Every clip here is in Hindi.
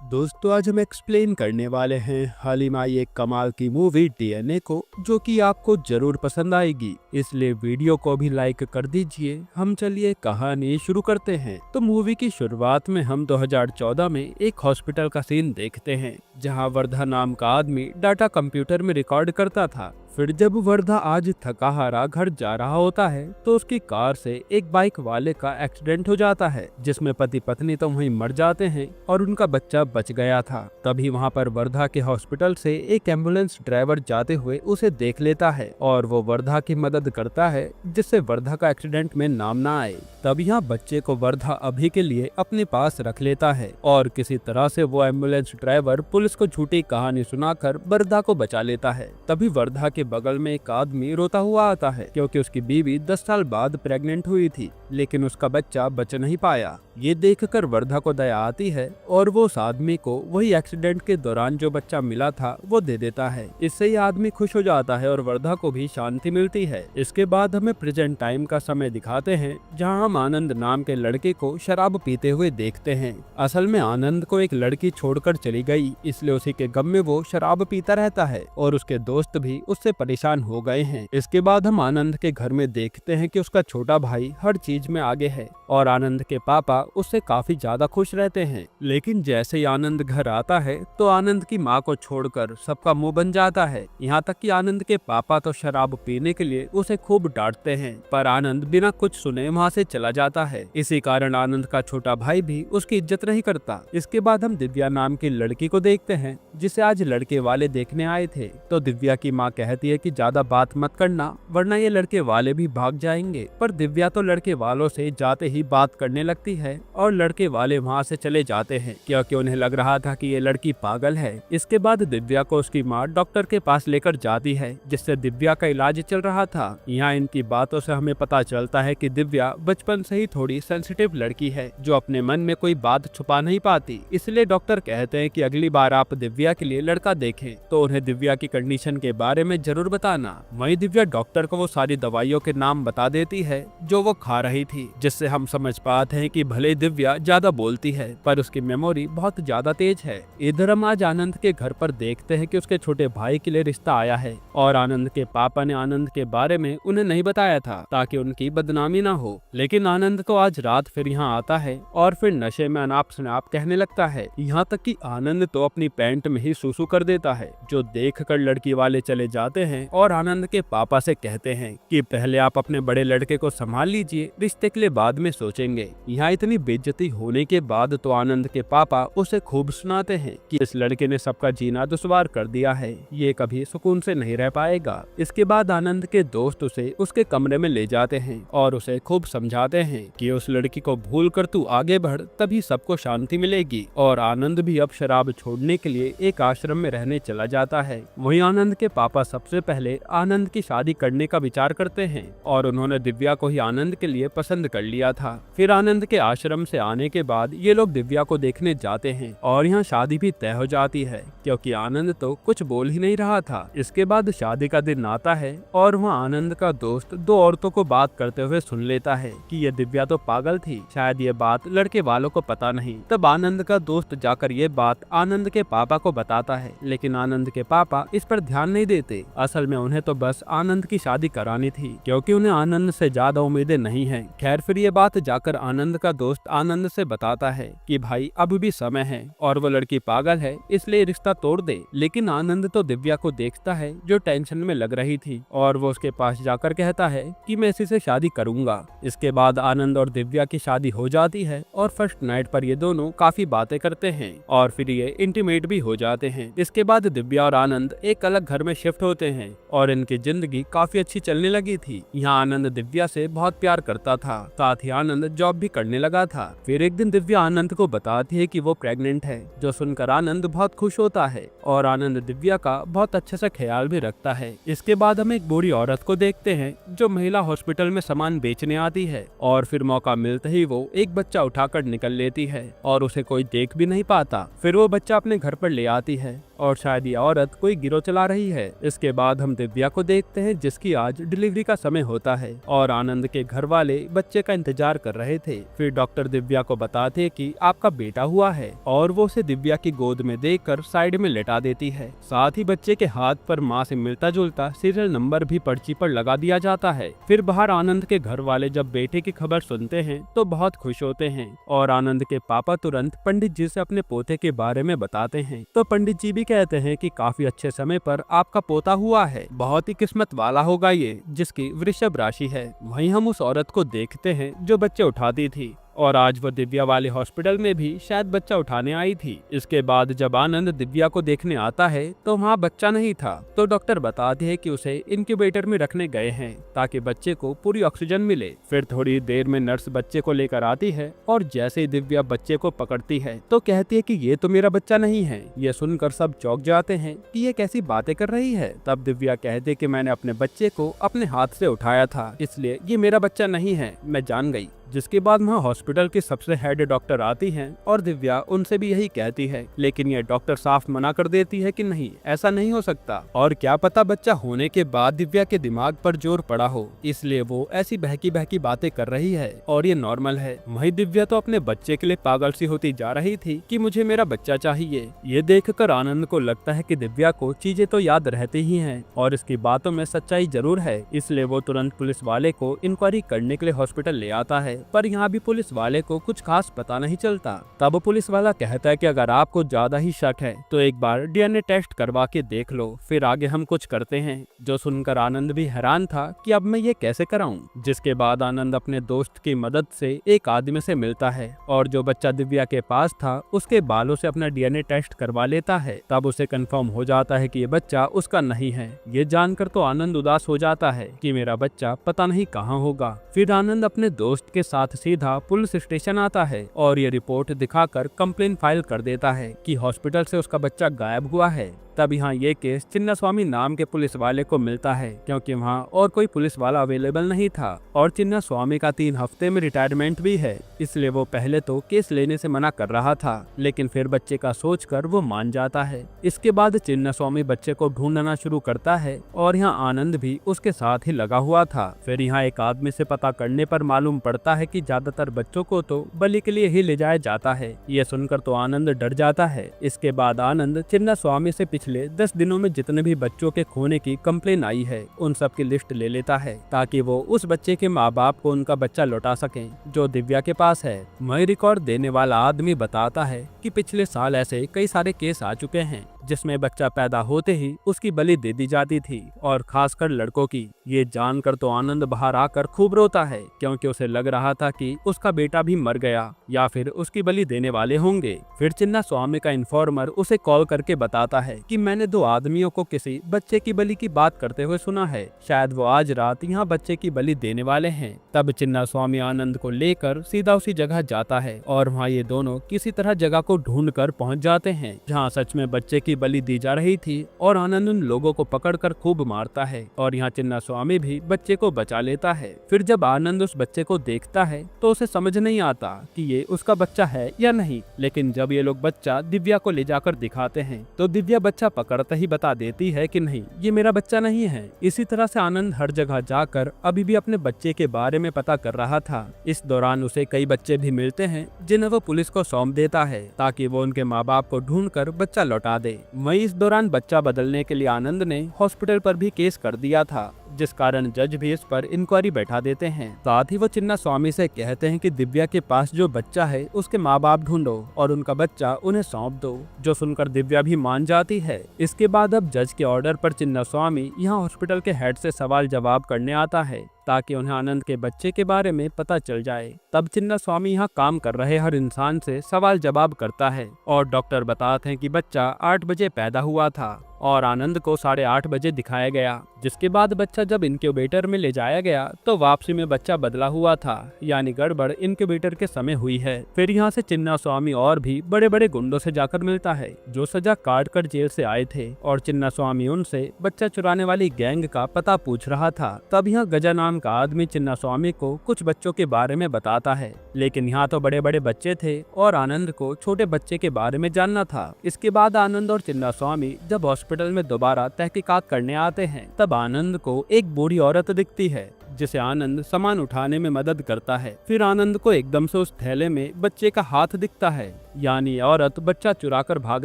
दोस्तों आज हम एक्सप्लेन करने वाले हैं हाल ही में आई एक कमाल की मूवी डीएनए को, जो कि आपको जरूर पसंद आएगी, इसलिए वीडियो को भी लाइक कर दीजिए। हम चलिए कहानी शुरू करते हैं। तो मूवी की शुरुआत में हम 2014 में एक हॉस्पिटल का सीन देखते हैं, जहां वर्धा नाम का आदमी डाटा कंप्यूटर में रिकॉर्ड करता था। फिर जब वर्धा आज थका हारा घर जा रहा होता है तो उसकी कार से एक बाइक वाले का एक्सीडेंट हो जाता है, जिसमें पति पत्नी तो वहीं मर जाते हैं और उनका बच्चा बच गया था। तभी वहां पर वर्धा के हॉस्पिटल से एक एम्बुलेंस ड्राइवर जाते हुए उसे देख लेता है और वो वर्धा की मदद करता है, जिससे वर्धा का एक्सीडेंट में नाम ना आए। तब यहाँ बच्चे को वर्धा अभी के लिए अपने पास रख लेता है और किसी तरह से वो एम्बुलेंस ड्राइवर पुलिस को झूठी कहानी सुनाकर वर्धा को बचा लेता है। तभी वर्धा के बगल में एक आदमी रोता हुआ आता है, क्योंकि उसकी बीवी 10 साल बाद प्रेग्नेंट हुई थी, लेकिन उसका बच्चा बच नहीं पाया। ये देखकर वर्धा को दया आती है और वो उस आदमी को वही एक्सीडेंट के दौरान जो बच्चा मिला था वो दे देता है। इससे ये आदमी खुश हो जाता है और वर्धा को भी शांति मिलती है। इसके बाद हमें प्रेजेंट टाइम का समय दिखाते हैं, जहाँ हम आनंद नाम के लड़के को शराब पीते हुए देखते हैं। असल में आनंद को एक लड़की छोड़कर चली गई, इसलिए उसी के गम में वो शराब पीता रहता है और उसके दोस्त भी उससे परेशान हो गए हैं। इसके बाद हम आनंद के घर में देखते हैं कि उसका छोटा भाई हर चीज में आगे है और आनंद के पापा उससे काफी ज्यादा खुश रहते हैं। लेकिन जैसे ही आनंद घर आता है तो आनंद की माँ को छोड़कर सबका मुंह बन जाता है। यहाँ तक कि आनंद के पापा तो शराब पीने के लिए उसे खूब डांटते हैं, पर आनंद बिना कुछ सुने वहाँ से चला जाता है। इसी कारण आनंद का छोटा भाई भी उसकी इज्जत नहीं करता। इसके बाद हम दिव्या नाम की लड़की को देखते हैं, जिसे आज लड़के वाले देखने आए थे। तो दिव्या की माँ कहती है कि ज्यादा बात मत करना, वरना ये लड़के वाले भी भाग जाएंगे। पर दिव्या तो लड़के वालों से जाते ही बात करने लगती है और लड़के वाले वहाँ से चले जाते हैं, क्योंकि उन्हें लग रहा था कि ये लड़की पागल है। इसके बाद दिव्या को उसकी माँ डॉक्टर के पास लेकर जाती है, जिससे दिव्या का इलाज चल रहा था। यहाँ इनकी बातों से हमें पता चलता है कि दिव्या बचपन से ही थोड़ी सेंसिटिव लड़की है, जो अपने मन में कोई बात छुपा नहीं पाती। इसलिए डॉक्टर कहते हैं कि अगली बार आप दिव्या के लिए लड़का देखें तो उन्हें दिव्या की कंडीशन के बारे में जरूर बताना। वहीं दिव्या डॉक्टर को वो सारी दवाइयों के नाम बता देती है जो वो खा रही थी, जिससे हम समझ पाते हैं कि भले दिव्या ज्यादा बोलती है, पर उसकी मेमोरी बहुत ज्यादा तेज है। इधर हम आज आनंद के घर पर देखते हैं कि उसके छोटे भाई के लिए रिश्ता आया है और आनंद के पापा ने आनंद के बारे में उन्हें नहीं बताया था, ताकि उनकी बदनामी ना हो। लेकिन आनंद तो आज रात फिर यहाँ आता है और फिर नशे में अनाप शनाप कहने लगता है। यहाँ तक कि आनंद तो अपनी पैंट में ही सूसू कर देता है, जो देखकर लड़की वाले चले जाते हैं और आनंद के पापा से कहते हैं कि पहले आप अपने बड़े लड़के को संभाल लीजिए, रिश्ते के लिए बाद में सोचेंगे। यहाँ इतनी बेइज्जती होने के बाद तो आनंद के पापा उसे खूब सुनाते हैं कि इस लड़के ने सबका जीना दुश्वार कर दिया है, ये कभी सुकून से नहीं रह पाएगा। इसके बाद आनंद के दोस्त उसे उसके कमरे में ले जाते हैं और उसे खूब समझाते हैं कि उस लड़की को भूल कर तू आगे बढ़, तभी सबको शांति मिलेगी। और आनंद भी अब शराब छोड़ने के लिए एक आश्रम में रहने चला जाता है। वहीं आनंद के पापा सबसे पहले आनंद की शादी करने का विचार करते हैं और उन्होंने दिव्या को ही आनंद के लिए पसंद कर लिया था। फिर आनंद के आश्रम से आने के बाद ये लोग दिव्या को देखने जाते हैं और यहाँ शादी भी तय हो जाती है, क्योंकि आनंद तो कुछ बोल ही नहीं रहा था। इसके बाद शादी का दिन आता है और वहाँ आनंद का दोस्त दो औरतों को बात करते हुए सुन लेता है कि ये दिव्या तो पागल थी, शायद ये बात लड़के वालों को पता नहीं। तब आनंद का दोस्त जाकर ये बात आनंद के पापा को बताता है, लेकिन आनंद के पापा इस पर ध्यान नहीं देते। असल में उन्हें तो बस आनंद की शादी करानी थी, क्योंकि उन्हें आनंद से ज्यादा उम्मीदें नहीं है। खैर फिर ये बात जाकर आनंद का दोस्त आनंद से बताता है कि भाई अब भी समय है और वो लड़की पागल है, इसलिए रिश्ता तोड़ दे। लेकिन आनंद तो दिव्या को देखता है जो टेंशन में लग रही थी और वो उसके पास जाकर कहता है कि मैं इसी से शादी करूंगा। इसके बाद आनंद और दिव्या की शादी हो जाती है और फर्स्ट नाइट पर ये दोनों काफी बातें करते हैं और फिर ये इंटीमेट भी हो जाते हैं। इसके बाद दिव्या और आनंद एक अलग घर में शिफ्ट होते हैं और इनकी जिंदगी काफी अच्छी चलने लगी थी। यहाँ आनंद दिव्या से बहुत प्यार करता था, साथ ही आनंद जॉब भी करने लगा था। फिर एक दिन दिव्या आनंद को बताती है कि वो प्रेग्नेंट है, जो सुनकर आनंद बहुत खुश होता है और आनंद दिव्या का बहुत अच्छे से ख्याल भी रखता है। इसके बाद हम एक बूढ़ी औरत को देखते हैं जो महिला हॉस्पिटल में सामान बेचने आती है और फिर मौका मिलते ही वो एक बच्चा उठाकर निकल लेती है और उसे कोई देख भी नहीं पाता। फिर वो बच्चा अपने घर पर ले आती है और शायद ये औरत कोई गिरोह चला रही है। इसके बाद हम दिव्या को देखते हैं जिसकी आज डिलीवरी का समय होता है और आनंद के घर वाले बच्चे का इंतजार कर रहे थे। फिर डॉक्टर दिव्या को बताते कि आपका बेटा हुआ है और वो उसे दिव्या की गोद में देखकर साइड में लेटा देती है। साथ ही बच्चे के हाथ पर माँ से मिलता जुलता सीरियल नंबर भी पर्ची पर लगा दिया जाता है। फिर बाहर आनंद के घर वाले जब बेटे की खबर सुनते हैं तो बहुत खुश होते हैं और आनंद के पापा तुरंत पंडित जी से अपने पोते के बारे में बताते हैं। तो पंडित जी भी कहते हैं कि काफी अच्छे समय पर आपका पोता हुआ है, बहुत ही किस्मत वाला होगा ये, जिसकी वृषभ राशि है। वहीं हम उस औरत को देखते हैं जो बच्चे उठाती थी और आज वो दिव्या वाले हॉस्पिटल में भी शायद बच्चा उठाने आई थी। इसके बाद जब आनंद दिव्या को देखने आता है तो वहाँ बच्चा नहीं था। तो डॉक्टर बताते हैं कि उसे इनक्यूबेटर में रखने गए हैं ताकि बच्चे को पूरी ऑक्सीजन मिले। फिर थोड़ी देर में नर्स बच्चे को लेकर आती है और जैसे ही दिव्या बच्चे को पकड़ती है तो कहती है कि ये तो मेरा बच्चा नहीं है। ये सुनकर सब चौंक जाते हैं कि ये कैसी बातें कर रही है। तब दिव्या कहती है कि मैंने अपने बच्चे को अपने हाथ से उठाया था, इसलिए ये मेरा बच्चा नहीं है, मैं जान गई। जिसके बाद वहाँ हॉस्पिटल की सबसे हेड डॉक्टर आती हैं और दिव्या उनसे भी यही कहती है, लेकिन ये डॉक्टर साफ मना कर देती है कि नहीं, ऐसा नहीं हो सकता। और क्या पता बच्चा होने के बाद दिव्या के दिमाग पर जोर पड़ा हो, इसलिए वो ऐसी बहकी बहकी बातें कर रही है और ये नॉर्मल है। वही दिव्या तो अपने बच्चे के लिए पागल सी होती जा रही थी कि मुझे मेरा बच्चा चाहिए। ये देखकर आनंद को लगता है कि दिव्या को चीजें तो याद रहती ही हैं और इसकी बातों में सच्चाई जरूर है, इसलिए वो तुरंत पुलिस वाले को इंक्वायरी करने के लिए हॉस्पिटल ले आता है। पर यहाँ भी पुलिस वाले को कुछ खास पता नहीं चलता। तब पुलिस वाला कहता है कि अगर आपको ज्यादा ही शक है तो एक बार डीएनए टेस्ट करवा के देख लो, फिर आगे हम कुछ करते हैं। जो सुनकर आनंद भी हैरान था कि अब मैं ये कैसे कराऊं। जिसके बाद आनंद अपने दोस्त की मदद से एक आदमी से मिलता है और जो बच्चा दिव्या के पास था उसके बालों से अपना डीएनए टेस्ट करवा लेता है। तब उसे कंफर्म हो जाता है कि ये बच्चा उसका नहीं है। ये जानकर तो आनंद उदास हो जाता है कि मेरा बच्चा पता नहीं कहाँ होगा। फिर आनंद अपने दोस्त के साथ सीधा पुलिस स्टेशन आता है और ये रिपोर्ट दिखाकर कंप्लेन फाइल कर देता है कि हॉस्पिटल से उसका बच्चा गायब हुआ है। तब यहाँ ये केस चिन्नास्वामी नाम के पुलिस वाले को मिलता है क्योंकि वहाँ और कोई पुलिस वाला अवेलेबल नहीं था और चिन्नास्वामी का 3 हफ्ते में रिटायरमेंट भी है, इसलिए वो पहले तो केस लेने से मना कर रहा था, लेकिन फिर बच्चे का सोचकर वो मान जाता है। इसके बाद चिन्नास्वामी बच्चे को ढूंढना शुरू करता है और यहाँ आनंद भी उसके साथ ही लगा हुआ था। फिर यहाँ एक आदमी से पता करने पर मालूम पड़ता है कि ज्यादातर बच्चों को तो बलि के लिए ही ले जाया जाता है। ये सुनकर तो आनंद डर जाता है। इसके बाद आनंद चिन्नास्वामी से पिछले 10 दिनों में जितने भी बच्चों के खोने की कंप्लेन आई है उन सब की लिस्ट ले लेता है ताकि वो उस बच्चे के माँ बाप को उनका बच्चा लौटा सकें जो दिव्या के पास है। वही रिकॉर्ड देने वाला आदमी बताता है कि पिछले साल ऐसे कई सारे केस आ चुके हैं जिसमें बच्चा पैदा होते ही उसकी बलि दे दी जाती थी और खासकर लड़कों की। ये जानकर तो आनंद बाहर आकर खूब रोता है क्योंकि उसे लग रहा था कि उसका बेटा भी मर गया या फिर उसकी बलि देने वाले होंगे। फिर चिन्नास्वामी का इन्फॉर्मर उसे कॉल करके बताता है कि मैंने 2 आदमियों को किसी बच्चे की बलि की बात करते हुए सुना है, शायद वो आज रात यहाँ बच्चे की बलि देने वाले हैं। तब चिन्नास्वामी आनंद को लेकर सीधा उसी जगह जाता है और वहाँ ये दोनों किसी तरह जगह को ढूंढ कर पहुँच जाते हैं जहाँ सच में बच्चे की बलि दी जा रही थी और आनंद उन लोगों को पकड़कर खूब मारता है और यहाँ चिन्नास्वामी भी बच्चे को बचा लेता है। फिर जब आनंद उस बच्चे को देखता है तो उसे समझ नहीं आता कि ये उसका बच्चा है या नहीं, लेकिन जब ये लोग बच्चा दिव्या को ले जाकर दिखाते हैं तो दिव्या बच्चा पकड़ते ही बता देती है कि नहीं, ये मेरा बच्चा नहीं है। इसी तरह से आनंद हर जगह जाकर अभी भी अपने बच्चे के बारे में पता कर रहा था। इस दौरान उसे कई बच्चे भी मिलते हैं जिन्हें वो पुलिस को सौंप देता है ताकि वो उनके माँ बाप को ढूंढकर बच्चा लौटा दे। वहीं इस दौरान बच्चा बदलने के लिए आनंद ने हॉस्पिटल पर भी केस कर दिया था, जिस कारण जज भी इस पर इंक्वायरी बैठा देते हैं। साथ ही वो चिन्नास्वामी से कहते हैं कि दिव्या के पास जो बच्चा है उसके माँ बाप ढूंढो और उनका बच्चा उन्हें सौंप दो, जो सुनकर दिव्या भी मान जाती है। इसके बाद अब जज के ऑर्डर पर चिन्नास्वामी यहाँ हॉस्पिटल के हेड से सवाल जवाब करने आता है ताकि उन्हें आनंद के बच्चे के बारे में पता चल जाए। तब चिन्नास्वामी यहाँ काम कर रहे हर इंसान से सवाल जवाब करता है और डॉक्टर बताते हैं कि बच्चा 8 बजे पैदा हुआ था और आनंद को 8:30 बजे दिखाया गया। जिसके बाद बच्चा जब इनक्यूबेटर में ले जाया गया तो वापसी में बच्चा बदला हुआ था, यानी गड़बड़ इनक्यूबेटर के समय हुई है। फिर यहाँ से चिन्नास्वामी और भी बड़े बड़े गुंडों से जाकर मिलता है जो सजा काट कर जेल से आए थे और चिन्नास्वामी उनसे बच्चा चुराने वाली गैंग का पता पूछ रहा था। तब यहाँ गजा नाम नाम का आदमी चिन्ना स्वामी को कुछ बच्चों के बारे में बताता है, लेकिन यहाँ तो बड़े बड़े बच्चे थे और आनंद को छोटे बच्चे के बारे में जानना था। इसके बाद आनंद और चिन्ना स्वामी जब हॉस्पिटल में दोबारा तहकीकात करने आते हैं, तब आनंद को एक बूढ़ी औरत दिखती है जिसे आनंद सामान उठाने में मदद करता है। फिर आनंद को एकदम से उस थैले में बच्चे का हाथ दिखता है, यानी औरत बच्चा चुराकर भाग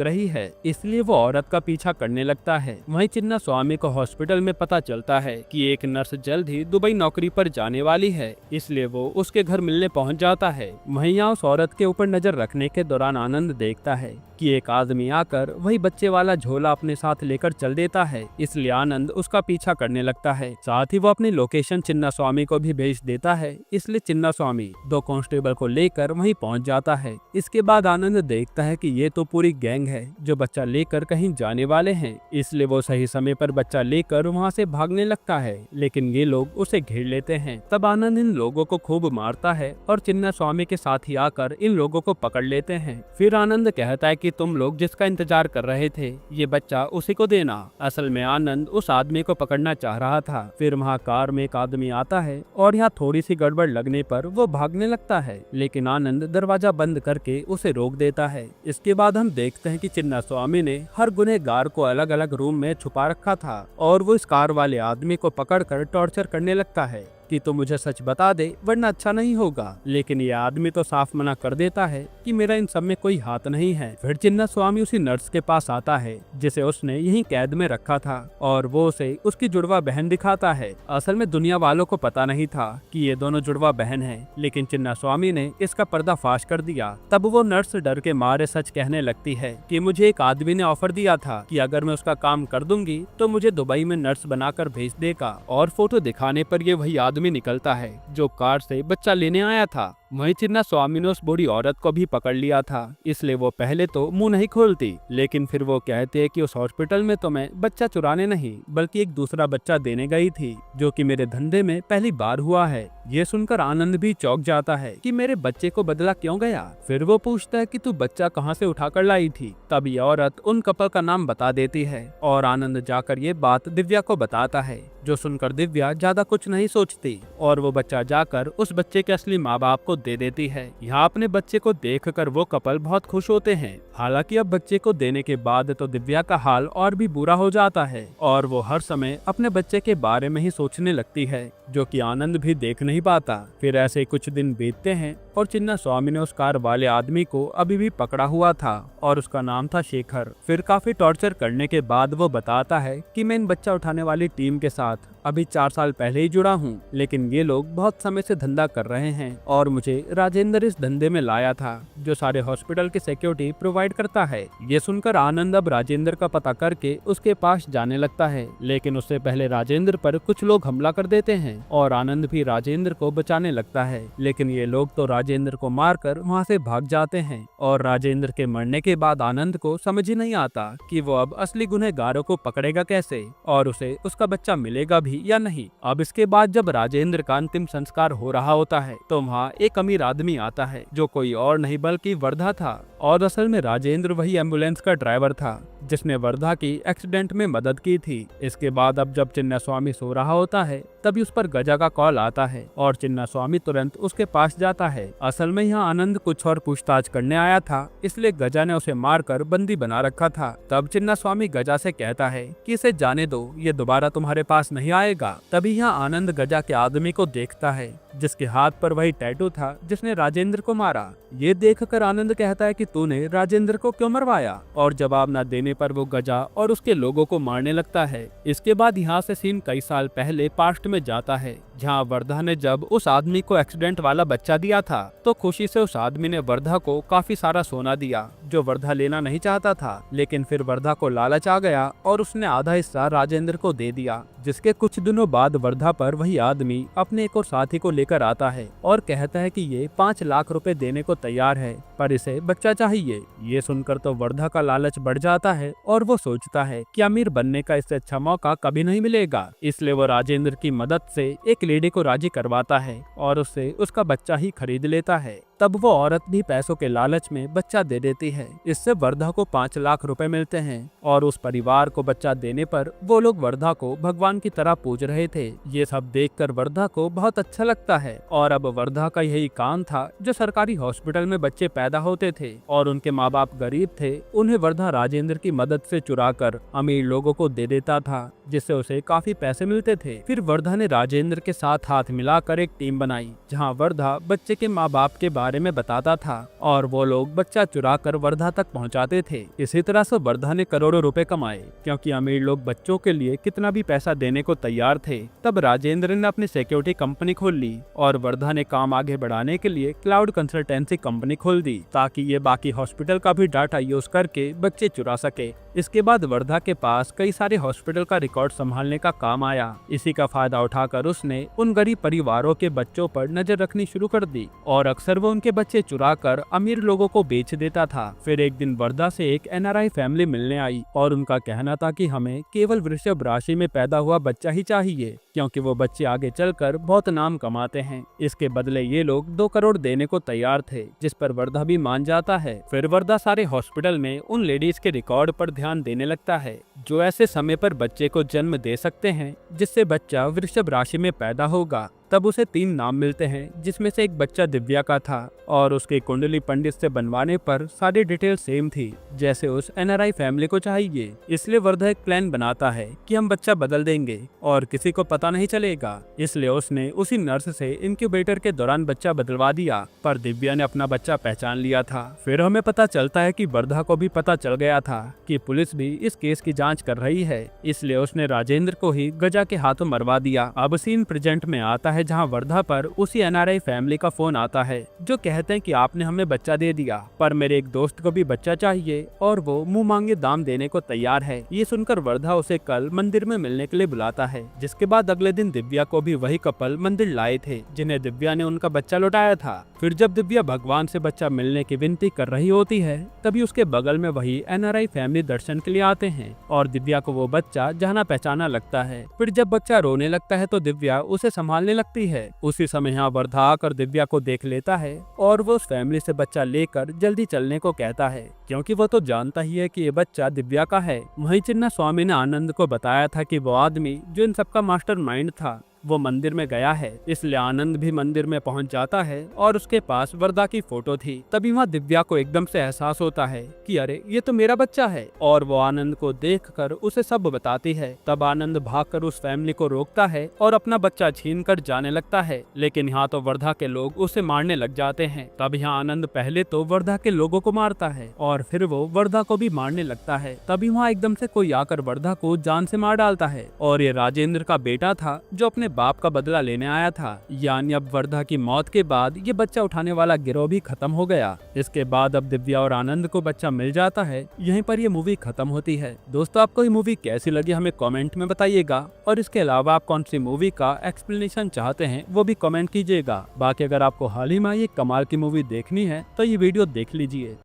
रही है, इसलिए वो औरत का पीछा करने लगता है। वहीं चिन्ना स्वामी को हॉस्पिटल में पता चलता है कि एक नर्स जल्द ही दुबई नौकरी पर जाने वाली है, इसलिए वो उसके घर मिलने पहुंच जाता है। वहीं यहाँ उस औरत के ऊपर नजर रखने के दौरान आनंद देखता है कि एक आदमी आकर वही बच्चे वाला झोला अपने साथ लेकर चल देता है, इसलिए आनंद उसका पीछा करने लगता है। साथ ही वो अपनी लोकेशन चिन्ना स्वामी को भी भेज देता है, इसलिए चिन्ना स्वामी 2 कांस्टेबल को लेकर वहीं पहुंच जाता है। इसके बाद आनंद देखता है कि ये तो पूरी गैंग है जो बच्चा लेकर कहीं जाने वाले हैं, इसलिए वो सही समय पर बच्चा लेकर वहाँ से भागने लगता है, लेकिन ये लोग उसे घेर लेते हैं। तब आनंद इन लोगों को खूब मारता है और चिन्ना स्वामी के साथ ही आकर इन लोगों को पकड़ लेते हैं। फिर आनंद कहता है कि तुम लोग जिसका इंतजार कर रहे थे ये बच्चा उसी को देना। असल में आनंद उस आदमी को पकड़ना चाह रहा था। फिर वहाँ कार में एक आदमी आता है और यहाँ थोड़ी सी गड़बड़ लगने पर वो भागने लगता है, लेकिन आनंद दरवाजा बंद करके उसे रोक देता है। इसके बाद हम देखते हैं कि चिन्ना स्वामी ने हर गुनहगार को अलग अलग रूम में छुपा रखा था और वो इस कार वाले आदमी को पकड़कर टॉर्चर करने लगता है कि तो मुझे सच बता दे वरना अच्छा नहीं होगा, लेकिन ये आदमी तो साफ मना कर देता है कि मेरा इन सब में कोई हाथ नहीं है। फिर चिन्ना स्वामी उसी नर्स के पास आता है जिसे उसने यहीं कैद में रखा था और वो उसे उसकी जुड़वा बहन दिखाता है। असल में दुनिया वालों को पता नहीं था कि ये दोनों जुड़वा बहन है, लेकिन चिन्ना स्वामी ने इसका पर्दाफाश कर दिया। तब वो नर्स डर के मारे सच कहने लगती है कि मुझे एक आदमी ने ऑफर दिया था कि अगर मैं उसका काम कर दूंगी तो मुझे दुबई में नर्स बनाकर भेज देगा, और फोटो दिखाने पर ये वही आदमी निकलता है जो कार से बच्चा लेने आया था। वहीं चिन्ना स्वामी ने उस बूढ़ी औरत को भी पकड़ लिया था, इसलिए वो पहले तो मुंह नहीं खोलती, लेकिन फिर वो कहते हैं कि उस हॉस्पिटल में तो मैं बच्चा चुराने नहीं बल्कि एक दूसरा बच्चा देने गई थी, जो कि मेरे धंधे में पहली बार हुआ है। ये सुनकर आनंद भी चौंक जाता है कि मेरे बच्चे को बदला क्यों गया। फिर वो पूछता है कि तू बच्चा कहाँ से उठाकर लाई थी। तब ये औरत उन कपल का नाम बता देती है और आनंद जाकर ये बात दिव्या को बताता है, जो सुनकर दिव्या ज्यादा कुछ नहीं सोचती और वो बच्चा जाकर उस बच्चे के असली माँ बाप को दे देती है। यहाँ अपने बच्चे को देखकर वो कपल बहुत खुश होते हैं। हालांकि अब बच्चे को देने के बाद तो दिव्या का हाल और भी बुरा हो जाता है और वो हर समय अपने बच्चे के बारे में ही सोचने लगती है, जो कि आनंद भी देख नहीं पाता। फिर ऐसे कुछ दिन बीतते हैं और चिन्ना स्वामी ने उस कार वाले आदमी को अभी भी पकड़ा हुआ था और उसका नाम था शेखर। फिर काफी टॉर्चर करने के बाद वो बताता है कि मैं इन बच्चा उठाने वाली टीम के साथ अभी 4 साल पहले ही जुड़ा हूँ, लेकिन ये लोग बहुत समय से धंधा कर रहे हैं और मुझे राजेंद्र इस धंधे में लाया था, जो सारे हॉस्पिटल की सिक्योरिटी प्रोवाइड करता है। ये सुनकर आनंद अब राजेंद्र का पता करके उसके पास जाने लगता है, लेकिन उससे पहले राजेंद्र पर कुछ लोग हमला कर देते हैं और आनंद भी राजेंद्र को बचाने लगता है, लेकिन ये लोग तो राजेंद्र को मारकर वहाँ से भाग जाते हैं। और राजेंद्र के मरने के बाद आनंद को समझ ही नहीं आता कि वो अब असली गुनहगारों को पकड़ेगा कैसे और उसे उसका बच्चा मिलेगा भी या नहीं। अब इसके बाद जब राजेंद्र का अंतिम संस्कार हो रहा होता है तो वहाँ एक अमीर आदमी आता है, जो कोई और नहीं बल्कि वर्धा था। और असल में राजेंद्र वही एम्बुलेंस का ड्राइवर था जिसने वर्धा की एक्सीडेंट में मदद की थी। इसके बाद अब जब चिन्ना स्वामी सो रहा होता है तभी उस पर गजा का कॉल आता है और चिन्ना स्वामी तुरंत उसके पास जाता है। असल में यहाँ आनंद कुछ और पूछताछ करने आया था, इसलिए गजा ने उसे मारकर बंदी बना रखा था। तब चिन्ना स्वामी गजा से कहता है कि इसे जाने दो, ये दोबारा तुम्हारे पास नहीं आएगा। तभी यहाँ आनंद गजा के आदमी को देखता है जिसके हाथ पर वही टैटू था जिसने राजेंद्र को मारा। ये देखकर आनंद कहता है कि तूने राजेंद्र को क्यों मरवाया, और जवाब न देने पर वो गजा और उसके लोगों को मारने लगता है। इसके बाद यहाँ से सीन कई साल पहले पास्ट में जाता है, जहाँ वर्धा ने जब उस आदमी को एक्सीडेंट वाला बच्चा दिया था तो खुशी से उस आदमी ने वर्धा को काफी सारा सोना दिया, जो वर्धा लेना नहीं चाहता था, लेकिन फिर वर्धा को लालच आ गया और उसने आधा हिस्सा राजेंद्र को दे दिया। जिसके कुछ दिनों बाद वर्धा पर वही आदमी अपने एक और साथी को लेकर आता है और कहता है कि ये 5 लाख रुपए देने को तैयार है, पर इसे बच्चा चाहिए। ये सुनकर तो वर्धा का लालच बढ़ जाता है और वो सोचता है कि अमीर बनने का इससे अच्छा मौका कभी नहीं मिलेगा, इसलिए वो राजेंद्र की मदद से एक लेडी को राजी करवाता है और उससे उसका बच्चा ही खरीद लेता है। तब वो औरत भी पैसों के लालच में बच्चा दे देती है। इससे वर्धा को 5 लाख रुपए मिलते हैं और उस परिवार को बच्चा देने पर वो लोग वर्धा को भगवान की तरह पूज रहे थे। ये सब देखकर वर्धा को बहुत अच्छा लगता है और अब वर्धा का यही काम था जो सरकारी हॉस्पिटल में बच्चे पैदा होते थे और उनके माँ बाप गरीब थे, उन्हें वर्धा राजेंद्र की मदद से चुराकर अमीर लोगों को दे देता था, जिससे उसे काफी पैसे मिलते थे। फिर वर्धा ने राजेंद्र के साथ हाथ मिलाकर एक टीम बनाई जहां वर्धा बच्चे के माँ बाप के बारे में बताता था और वो लोग बच्चा चुरा कर वर्धा तक पहुंचाते थे। इसी तरह से वर्धा ने करोड़ों रुपए कमाए, क्योंकि अमीर लोग बच्चों के लिए कितना भी पैसा देने को तैयार थे। तब राजेंद्र ने अपनी सिक्योरिटी कंपनी खोल ली और वर्धा ने काम आगे बढ़ाने के लिए क्लाउड कंसल्टेंसी कंपनी खोल दी, ताकि ये बाकी हॉस्पिटल का भी डाटा यूज करके बच्चे चुरा सके। इसके बाद वर्धा के पास कई सारे हॉस्पिटल का रिकॉर्ड संभालने का काम आया। इसी का फायदा उठाकर उसने उन गरीब परिवारों के बच्चों पर नजर रखनी शुरू कर दी और अक्सर वो उनके बच्चे चुराकर अमीर लोगों को बेच देता था। फिर एक दिन वर्धा से एक NRI फैमिली मिलने आई और उनका कहना था कि हमें केवल वृषभ राशि में पैदा हुआ बच्चा ही चाहिए, क्योंकि वो बच्चे आगे चलकर बहुत नाम कमाते हैं। इसके बदले ये लोग 2 करोड़ देने को तैयार थे, जिस पर वर्धा भी मान जाता है। फिर वर्धा सारे हॉस्पिटल में उन लेडीज के रिकॉर्ड पर ध्यान देने लगता है जो ऐसे समय पर बच्चे को जन्म दे सकते हैं जिससे बच्चा वृषभ राशि में पैदा होगा। तब उसे 3 नाम मिलते हैं, जिसमें से एक बच्चा दिव्या का था और उसकी कुंडली पंडित से बनवाने पर सारी डिटेल सेम थी जैसे उस NRI फैमिली को चाहिए। इसलिए वर्धा एक प्लान बनाता है कि हम बच्चा बदल देंगे और किसी को पता नहीं चलेगा। इसलिए उसने उसी नर्स से इनक्यूबेटर के दौरान बच्चा बदलवा दिया, पर दिव्या ने अपना बच्चा पहचान लिया था। फिर हमें पता चलता है कि वर्धा को भी पता चल गया था कि पुलिस भी इस केस की जाँच कर रही है, इसलिए उसने राजेंद्र को ही गजा के हाथों मरवा दिया। अब सीन प्रेजेंट में आता है जहां वर्धा पर उसी NRI फैमिली का फोन आता है जो कहते हैं कि आपने हमें बच्चा दे दिया, पर मेरे एक दोस्त को भी बच्चा चाहिए और वो मुंह मांगे दाम देने को तैयार है। ये सुनकर वर्धा उसे कल मंदिर में मिलने के लिए बुलाता है, जिसके बाद अगले दिन दिव्या को भी वही कपल मंदिर लाए थे जिन्हें दिव्या ने उनका बच्चा लौटाया था। फिर जब दिव्या भगवान से बच्चा मिलने की विनती कर रही होती है, तभी उसके बगल में वही NRI फैमिली दर्शन के लिए आते हैं और दिव्या को वो बच्चा जाना पहचाना लगता है। फिर जब बच्चा रोने लगता है तो दिव्या उसे संभालने लगती है। उसी समय यहाँ वर्धा आकर दिव्या को देख लेता है और वो उस फैमिली से बच्चा लेकर जल्दी चलने को कहता है, क्योंकि वो तो जानता ही है कि ये बच्चा दिव्या का है। वहीं चिन्ना स्वामी ने आनंद को बताया था कि वो आदमी जो इन सबका मास्टरमाइंड था वो मंदिर में गया है, इसलिए आनंद भी मंदिर में पहुंच जाता है और उसके पास वर्धा की फोटो थी। तभी वहाँ दिव्या को एकदम से एहसास होता है कि अरे ये तो मेरा बच्चा है, और वो आनंद को देखकर उसे सब बताती है। तब आनंद भागकर उस फैमिली को रोकता है और अपना बच्चा छीनकर जाने लगता है, लेकिन यहाँ तो वर्धा के लोग उसे मारने लग जाते हैं। तब यहाँ आनंद पहले तो वर्धा के लोगों को मारता है और फिर वो वर्धा को भी मारने लगता है। तभी वहाँ एकदम से कोई आकर वर्धा को जान से मार डालता है और ये राजेंद्र का बेटा था जो अपने बाप का बदला लेने आया था। यानी अब वर्धा की मौत के बाद ये बच्चा उठाने वाला गिरोह भी खत्म हो गया। इसके बाद अब दिव्या और आनंद को बच्चा मिल जाता है। यहीं पर ये मूवी खत्म होती है। दोस्तों, आपको ये मूवी कैसी लगी हमें कमेंट में बताइएगा, और इसके अलावा आप कौन सी मूवी का एक्सप्लेनेशन चाहते हैं वो भी कमेंट कीजिएगा। बाकी अगर आपको हाल ही में ये कमाल की मूवी देखनी है तो ये वीडियो देख लीजिए।